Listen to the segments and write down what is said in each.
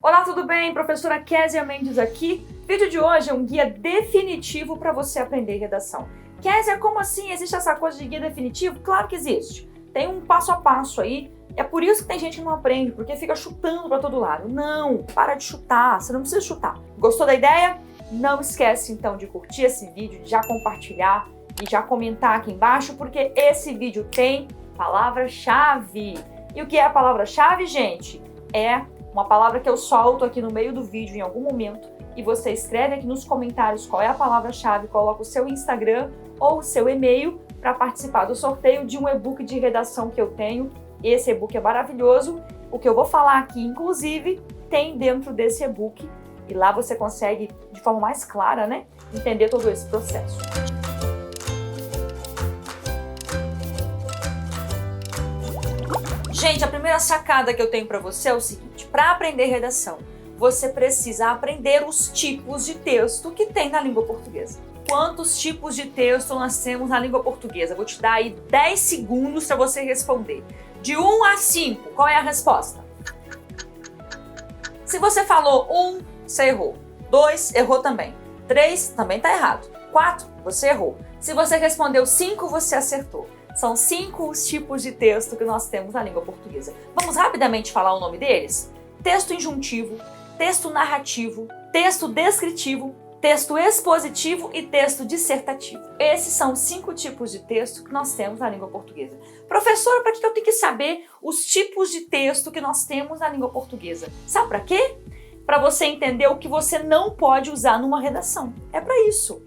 Olá, tudo bem? Professora Késia Mendes aqui. O vídeo de hoje é um guia definitivo para você aprender redação. Késia, como assim? Existe essa coisa de guia definitivo? Claro que existe. Tem um passo a passo aí. É por isso que tem gente que não aprende, porque fica chutando para todo lado. Não, para de chutar, você não precisa chutar. Gostou da ideia? Não esquece então de curtir esse vídeo, de já compartilhar e já comentar aqui embaixo, porque esse vídeo tem palavra-chave. E o que é a palavra-chave, gente? É uma palavra que eu solto aqui no meio do vídeo em algum momento e você escreve aqui nos comentários qual é a palavra-chave, coloca o seu Instagram ou o seu e-mail para participar do sorteio de um e-book de redação que eu tenho. Esse e-book é maravilhoso. O que eu vou falar aqui, inclusive, tem dentro desse e-book e lá você consegue, de forma mais clara, né, entender todo esse processo. Gente, a primeira sacada que eu tenho para você é o seguinte: para aprender redação, você precisa aprender os tipos de texto que tem na língua portuguesa. Quantos tipos de texto nós temos na língua portuguesa? Vou te dar aí 10 segundos para você responder. De 1 a 5, qual é a resposta? Se você falou 1, você errou. 2, errou também. 3, também está errado. 4, você errou. Se você respondeu 5, você acertou. São 5 os tipos de texto que nós temos na língua portuguesa. Vamos rapidamente falar o nome deles? Texto injuntivo, texto narrativo, texto descritivo, texto expositivo e texto dissertativo. Esses são os 5 tipos de texto que nós temos na língua portuguesa. Professora, para que eu tenho que saber os tipos de texto que nós temos na língua portuguesa? Sabe para quê? Para você entender o que você não pode usar numa redação. É para isso.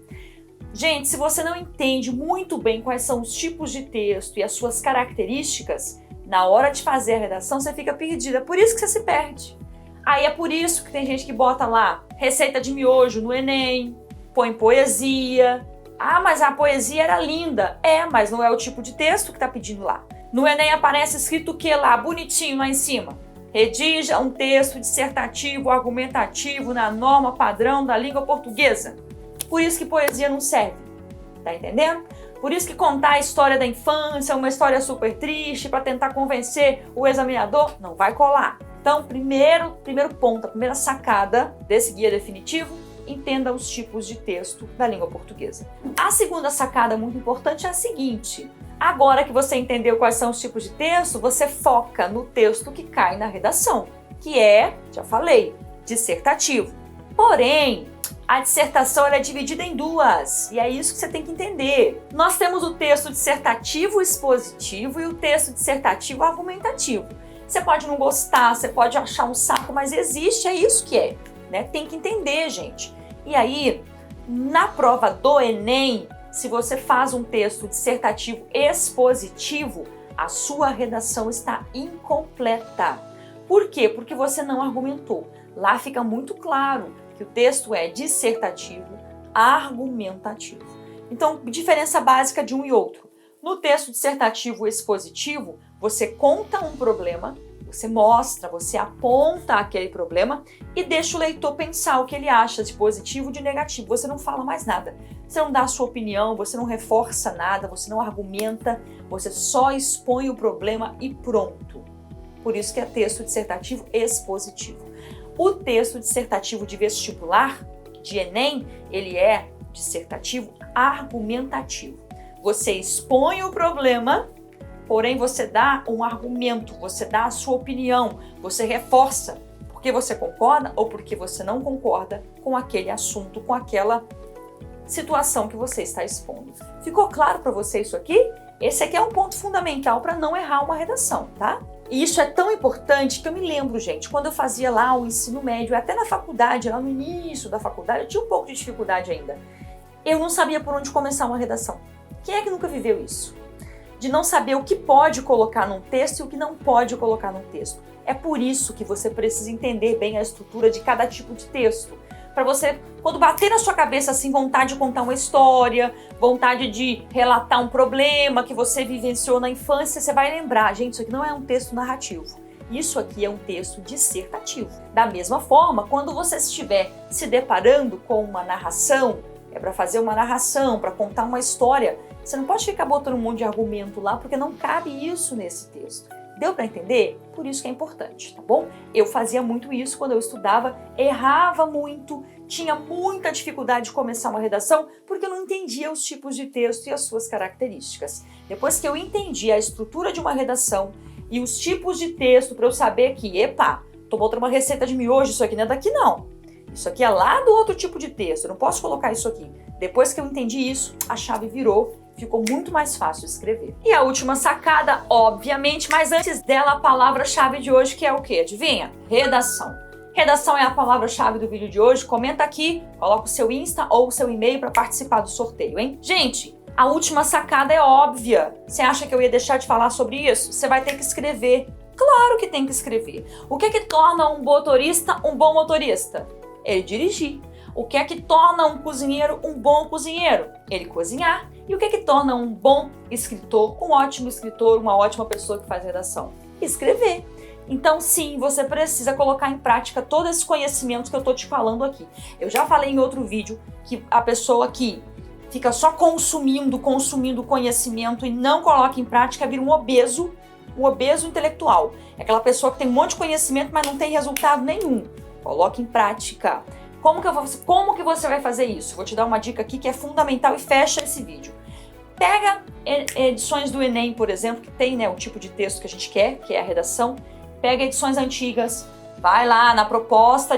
Gente, se você não entende muito bem quais são os tipos de texto e as suas características, na hora de fazer a redação você fica perdida. Por isso que você se perde. Aí é por isso que tem gente que bota lá receita de miojo no Enem, põe poesia. Ah, mas a poesia era linda. É, mas não é o tipo de texto que está pedindo lá. No Enem aparece escrito o que lá, bonitinho lá em cima? Redija um texto dissertativo, argumentativo na norma padrão da língua portuguesa. Por isso que poesia não serve, tá entendendo? Por isso que contar a história da infância, uma história super triste, para tentar convencer o examinador, não vai colar. Então, primeiro ponto, a primeira sacada desse guia definitivo, entenda os tipos de texto da língua portuguesa. A segunda sacada muito importante é a seguinte: agora que você entendeu quais são os tipos de texto, você foca no texto que cai na redação, que é, já falei, dissertativo. Porém, a dissertação ela é dividida em duas, e é isso que você tem que entender. Nós temos o texto dissertativo expositivo e o texto dissertativo argumentativo. Você pode não gostar, você pode achar um saco, mas existe, é isso que é, né? Tem que entender, gente. E aí, na prova do Enem, se você faz um texto dissertativo expositivo, a sua redação está incompleta. Por quê? Porque você não argumentou. Lá fica muito claro que o texto é dissertativo, argumentativo. Então, diferença básica de um e outro. No texto dissertativo expositivo, você conta um problema, você mostra, você aponta aquele problema e deixa o leitor pensar o que ele acha de positivo e de negativo. Você não fala mais nada. Você não dá a sua opinião, você não reforça nada, você não argumenta, você só expõe o problema e pronto. Por isso que é texto dissertativo expositivo. O texto dissertativo de vestibular, de Enem, ele é dissertativo argumentativo. Você expõe o problema, porém você dá um argumento, você dá a sua opinião, você reforça porque você concorda ou porque você não concorda com aquele assunto, com aquela situação que você está expondo. Ficou claro para você isso aqui? Esse aqui é um ponto fundamental para não errar uma redação, tá? E isso é tão importante que eu me lembro, gente, quando eu fazia lá o ensino médio, até na faculdade, lá no início da faculdade, eu tinha um pouco de dificuldade ainda. Eu não sabia por onde começar uma redação. Quem é que nunca viveu isso? De não saber o que pode colocar num texto e o que não pode colocar num texto. É por isso que você precisa entender bem a estrutura de cada tipo de texto. Para você, quando bater na sua cabeça assim, vontade de contar uma história, vontade de relatar um problema que você vivenciou na infância, você vai lembrar, gente, isso aqui não é um texto narrativo. Isso aqui é um texto dissertativo. Da mesma forma, quando você estiver se deparando com uma narração, é para fazer uma narração, para contar uma história, você não pode ficar botando um monte de argumento lá, porque não cabe isso nesse texto. Deu para entender? Por isso que é importante, tá bom? Eu fazia muito isso quando eu estudava, errava muito, tinha muita dificuldade de começar uma redação porque eu não entendia os tipos de texto e as suas características. Depois que eu entendi a estrutura de uma redação e os tipos de texto para eu saber que, epa, tô botando uma receita de miojo, isso aqui não é daqui não. Isso aqui é lá do outro tipo de texto, eu não posso colocar isso aqui. Depois que eu entendi isso, a chave virou, ficou muito mais fácil de escrever. E a última sacada, obviamente, mas antes dela, a palavra-chave de hoje, que é o quê? Adivinha? Redação. Redação é a palavra-chave do vídeo de hoje. Comenta aqui, coloca o seu Insta ou o seu e-mail para participar do sorteio, hein? Gente, a última sacada é óbvia. Você acha que eu ia deixar de falar sobre isso? Você vai ter que escrever. Claro que tem que escrever. O que é que torna um motorista um bom motorista? Ele dirigir. O que é que torna um cozinheiro um bom cozinheiro? Ele cozinhar. E o que é que torna um bom escritor, um ótimo escritor, uma ótima pessoa que faz redação? Escrever. Então, sim, você precisa colocar em prática todos esses conhecimentos que eu tô te falando aqui. Eu já falei em outro vídeo que a pessoa que fica só consumindo conhecimento e não coloca em prática vira um obeso intelectual. É aquela pessoa que tem um monte de conhecimento, mas não tem resultado nenhum. Coloque em prática. Como que você vai fazer isso? Vou te dar uma dica aqui que é fundamental e fecha esse vídeo. Pega edições do Enem, por exemplo, que tem, né, o tipo de texto que a gente quer, que é a redação. Pega edições antigas, vai lá na proposta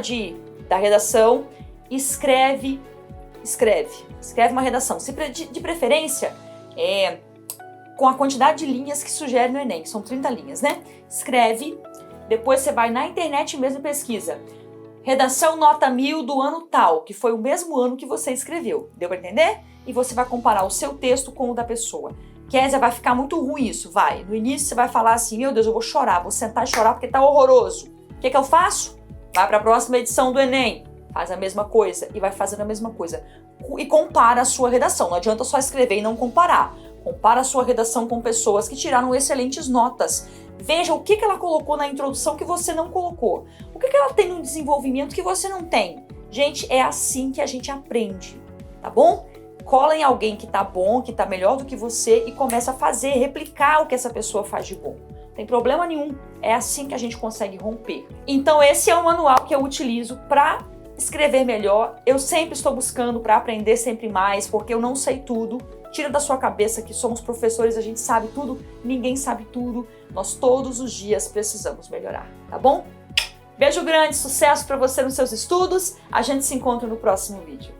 da redação, escreve uma redação. De preferência, com a quantidade de linhas que sugere no Enem, que são 30 linhas, né? Escreve, depois você vai na internet mesmo e pesquisa. Redação nota 1000 do ano tal, que foi o mesmo ano que você escreveu. Deu para entender? E você vai comparar o seu texto com o da pessoa. Kézia, vai ficar muito ruim isso, vai. No início você vai falar assim, meu Deus, eu vou chorar, vou sentar e chorar porque tá horroroso. O que eu faço? Vai para a próxima edição do Enem, faz a mesma coisa e vai fazendo a mesma coisa. E compara a sua redação, não adianta só escrever e não comparar. Compara a sua redação com pessoas que tiraram excelentes notas. Veja o que ela colocou na introdução que você não colocou. O que ela tem no desenvolvimento que você não tem. Gente, é assim que a gente aprende, tá bom? Cola em alguém que tá bom, que tá melhor do que você e começa a fazer, replicar o que essa pessoa faz de bom. Não tem problema nenhum, é assim que a gente consegue romper. Então esse é o manual que eu utilizo para escrever melhor. Eu sempre estou buscando para aprender sempre mais, porque eu não sei tudo. Tira da sua cabeça que somos professores, a gente sabe tudo, ninguém sabe tudo. Nós todos os dias precisamos melhorar, tá bom? Beijo grande, sucesso para você nos seus estudos. A gente se encontra no próximo vídeo.